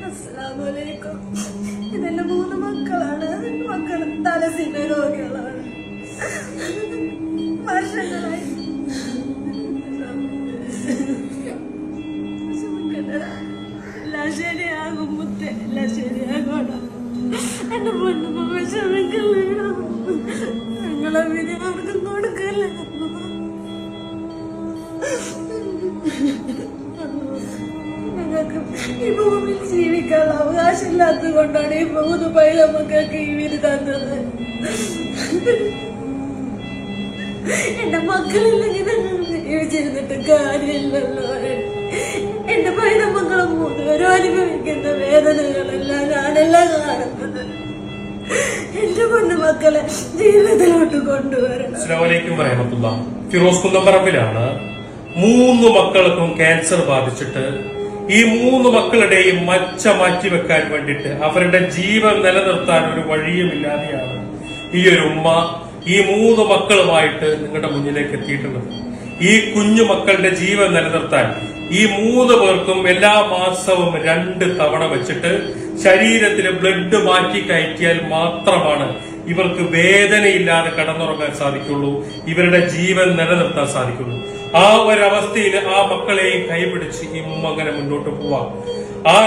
അസ്സലാമലൈക്കും. ഇതെന്റെ 3 മക്കളാണ്. മക്കൾ തലസിന രോഗികളാണ്. വർഷങ്ങളായി എല്ലാം ശരിയാകും മുത്തേ, എല്ലാം ശരിയാകണം. എന്റെ പൊന്നു വിഷമിക്കല്ലോ. ഞങ്ങളെ വിധി ആർക്കും കൊടുക്കല്ല. ഞങ്ങൾക്ക് ഈ ഭൂമിയിൽ ജീവിക്കാനുള്ള അവകാശമില്ലാത്തത് കൊണ്ടാണ് ഈ 3 പൈതമക്കൾക്ക് ഈ വിധി തന്നത്. എന്റെ മക്കളില്ലെങ്കിൽ ജീവിച്ചിരുന്നിട്ട് കാര്യമില്ലല്ലോ. എന്റെ പൈതമക്കളും 3 പേരും അനുഭവിക്കുന്ന വേദനകളെല്ലാം ഞാനെല്ലാം കാണുന്നത്. എന്റെ പൊന്നു മക്കളെ ജീവിതത്തിലോട്ട് കൊണ്ടുവരണം. അസ്സലാമു അലൈക്കും വറഹ്മത്തുള്ളാഹി. ഫിറോസ് കുന്നംപറമ്പിലാണ് 3 മക്കൾക്കും ക്യാൻസർ ബാധിച്ചിട്ട് ഈ 3 മക്കളുടെയും മച്ച മാറ്റിവെക്കാൻ വേണ്ടിയിട്ട് അവരുടെ ജീവൻ നിലനിർത്താൻ ഒരു വഴിയുമില്ലാതെയാണ് ഈ ഒരു ഉമ്മ ഈ 3 മക്കളുമായിട്ട് നിങ്ങളുടെ മുന്നിലേക്ക് എത്തിയിട്ടുള്ളത്. ഈ കുഞ്ഞു മക്കളുടെ ജീവൻ നിലനിർത്താൻ ഈ 3 പേർക്കും എല്ലാ മാസവും 2 തവണ വെച്ചിട്ട് ശരീരത്തിലെ ബ്ലഡ് മാറ്റി കയറ്റിയാൽ മാത്രമാണ് ഇവർക്ക് വേദനയില്ലാതെ കടന്നുറങ്ങാൻ സാധിക്കുള്ളൂ, ഇവരുടെ ജീവൻ നിലനിർത്താൻ സാധിക്കുള്ളൂ. ആ ഒരവസ്ഥയിൽ ആ മക്കളെയും കൈപിടിച്ച് ഈ ഉമ്മ അങ്ങനെ മുന്നോട്ട് പോവാം.